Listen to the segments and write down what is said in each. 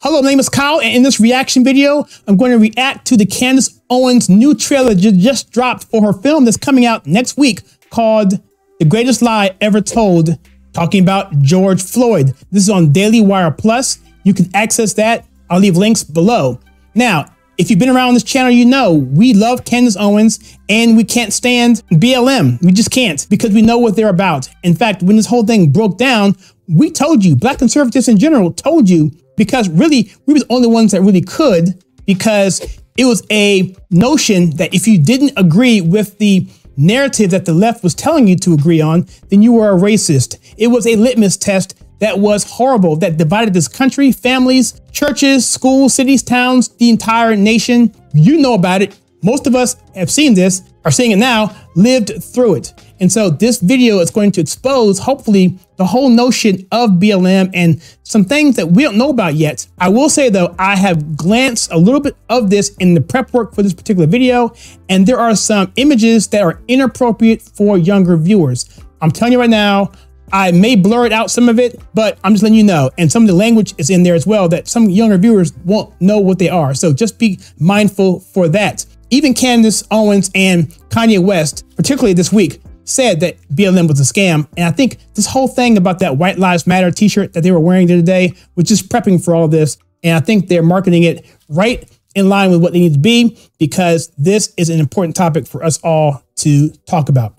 Hello, my name is Kyle, and in this reaction video, I'm going to react to the Candace Owens new trailer just dropped for her film that's coming out next week called The Greatest Lie Ever Told, talking about George Floyd. This is on Daily Wire Plus. You can access that. I'll leave links below. Now, if you've been around this channel, you know we love Candace Owens and we can't stand BLM. We just can't, because we know what they're about. In fact, when this whole thing broke down, we told you, Black conservatives in general told you, because really we were the only ones that really could, because it was a notion that if you didn't agree with the narrative that the left was telling you to agree on, then you were a racist. It was a litmus test that was horrible, that divided this country, families, churches, schools, cities, towns, the entire nation. You know about it. Most of us have seen this, are seeing it now, lived through it. And so this video is going to expose, hopefully, the whole notion of BLM and some things that we don't know about yet. I will say, though, I have glanced a little bit of this in the prep work for this particular video, and there are some images that are inappropriate for younger viewers. I'm telling you right now, I may blur it out, some of it, but I'm just letting you know. And some of the language is in there as well that some younger viewers won't know what they are. So just be mindful for that. Even Candace Owens and Kanye West, particularly this week, said that BLM was a scam. And I think this whole thing about that White Lives Matter t-shirt that they were wearing the other day was just prepping for all this. And I think they're marketing it right in line with what they need to be, because this is an important topic for us all to talk about.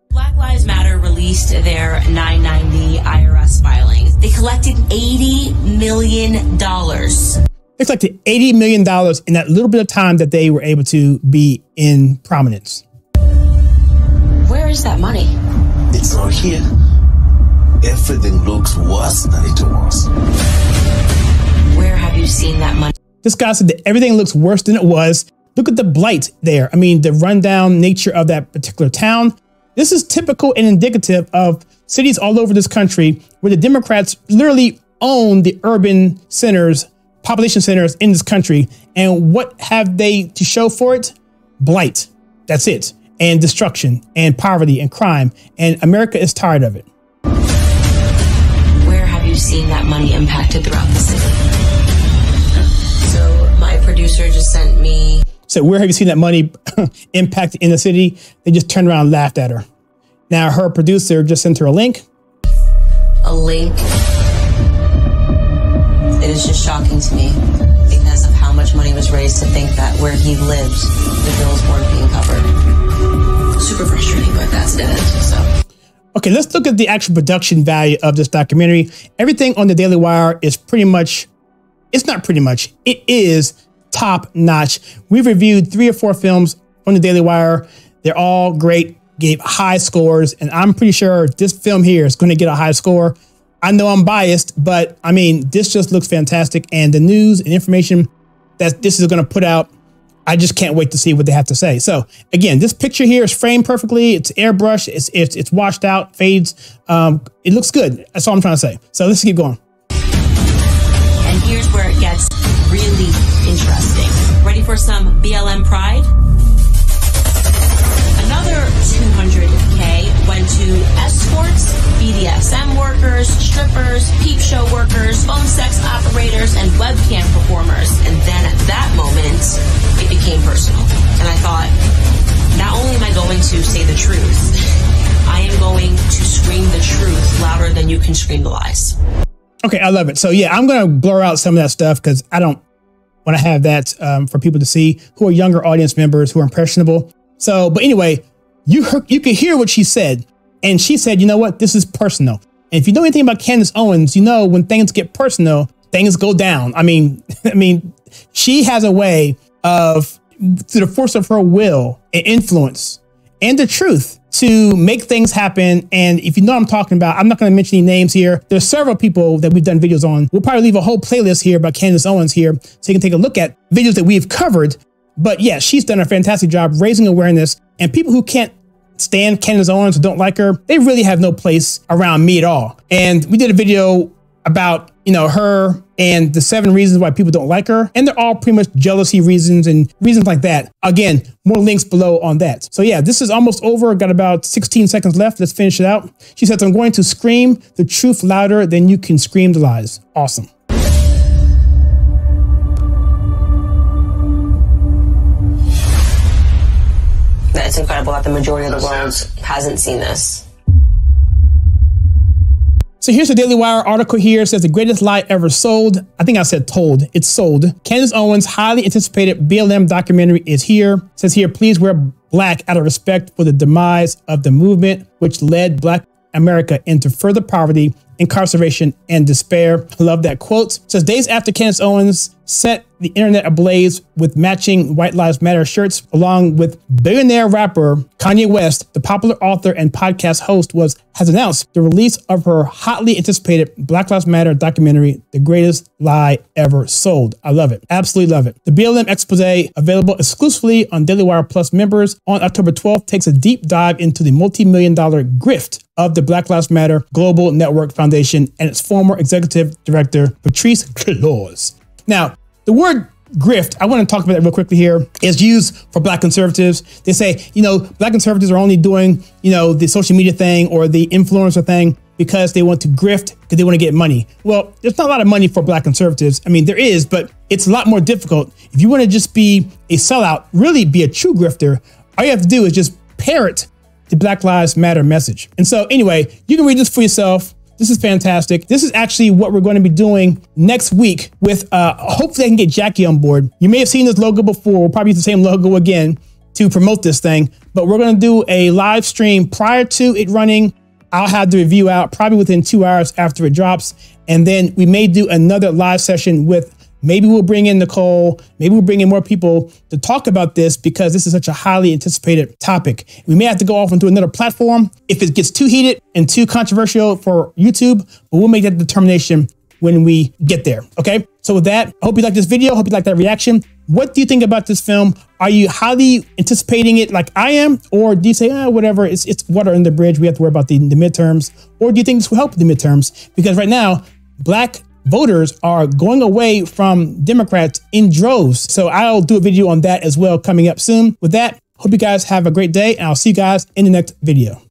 Black Lives Matter released their 990 IRS filings. They collected $80 million. They collected $80 million in that little bit of time that they were able to be in prominence. Where is that money? It's all here. Everything looks worse than it was. Where have you seen that money? This guy said that everything looks worse than it was. Look at the blight there. I mean, the rundown nature of that particular town. This is typical and indicative of cities all over this country where the Democrats literally own the urban centers, population centers in this country. And what have they to show for it? Blight. That's it. And destruction and poverty and crime. And America is tired of it. Where have you seen that money impacted throughout the city? So my producer just sent me. So where have you seen that money impacted in the city? They just turned around and laughed at her. Now her producer just sent her a link. A link. It is just shocking to me because of how much money was raised to think that where he lives, the bills weren't being covered. Super frustrating, but that's dead. So. Okay, let's look at the actual production value of this documentary. Everything on the Daily Wire is pretty much, it's not pretty much, it is top notch. We've reviewed 3 or 4 films on the Daily Wire. They're all great, gave high scores, and I'm pretty sure this film here is going to get a high score. I know I'm biased, but I mean, this just looks fantastic. And the news and information that this is going to put out, I just can't wait to see what they have to say. So again, this picture here is framed perfectly. It's airbrushed. It's washed out, fades. It looks good. That's all I'm trying to say. So let's keep going. And here's where it gets really interesting. Ready for some BLM pride? Another $200K went to escorts, BDSM workers, strippers, peep show workers, phone sex operators, and webcam performers. And then at that moment, it became personal. And I thought, not only am I going to say the truth, I am going to scream the truth louder than you can scream the lies. Okay, I love it. So yeah, I'm going to blur out some of that stuff because I don't want to have that for people to see who are younger audience members who are impressionable. So, but anyway, you can hear what she said. And she said, you know what? This is personal. And if you know anything about Candace Owens, you know when things get personal, things go down. I mean, she has a way of, through the force of her will and influence and the truth, to make things happen. And if you know what I'm talking about, I'm not going to mention any names here. There's several people that we've done videos on. We'll probably leave a whole playlist here about Candace Owens here, so you can take a look at videos that we've covered. But yeah, she's done a fantastic job raising awareness, and people who can't stand Candace Owens or don't like her, they really have no place around me at all. And we did a video about, you know, her and the 7 reasons why people don't like her. And they're all pretty much jealousy reasons and reasons like that. Again, more links below on that. So yeah, this is almost over. Got about 16 seconds left. Let's finish it out. She says, I'm going to scream the truth louder than you can scream the lies. Awesome. it's incredible that the majority of the world hasn't seen this. So here's a Daily Wire article here. It says the greatest lie ever sold. I think I said told. It's sold. Candace Owens' highly anticipated BLM documentary is here. It says here, please wear black out of respect for the demise of the movement, which led Black America into further poverty, incarceration, and despair. I love that quote. It says days after Candace Owens set the internet ablaze with matching White Lives Matter shirts, along with billionaire rapper Kanye West, the popular author and podcast host has announced the release of her hotly anticipated Black Lives Matter documentary, The Greatest Lie Ever Sold. I love it. Absolutely love it. The BLM expose, available exclusively on Daily Wire Plus members on October 12th, takes a deep dive into the multi-million-dollar grift of the Black Lives Matter Global Network Foundation and its former executive director, Patrice Claus. Now, the word grift, I want to talk about it real quickly here, is used for Black conservatives. They say, Black conservatives are only doing, the social media thing or the influencer thing because they want to grift, because they want to get money. Well, there's not a lot of money for Black conservatives. I mean, there is, but it's a lot more difficult. If you want to just be a sellout, really be a true grifter, all you have to do is just parrot the Black Lives Matter message. And so anyway, you can read this for yourself. This is fantastic. This is actually what we're going to be doing next week with, hopefully I can get Jackie on board. You may have seen this logo before. We'll probably use the same logo again to promote this thing, but we're going to do a live stream prior to it running. I'll have the review out probably within 2 hours after it drops. And then we may do another live session with, maybe we'll bring in Nicole, maybe we'll bring in more people to talk about this because this is such a highly anticipated topic. We may have to go off into another platform if it gets too heated and too controversial for YouTube, but we'll make that determination when we get there, okay? So with that, I hope you like this video, hope you like that reaction. What do you think about this film? Are you highly anticipating it like I am? Or do you say, whatever, it's water in the bridge, we have to worry about the midterms? Or do you think this will help the midterms? Because right now, Black voters are going away from Democrats in droves. So I'll do a video on that as well coming up soon. With that, hope you guys have a great day, and I'll see you guys in the next video.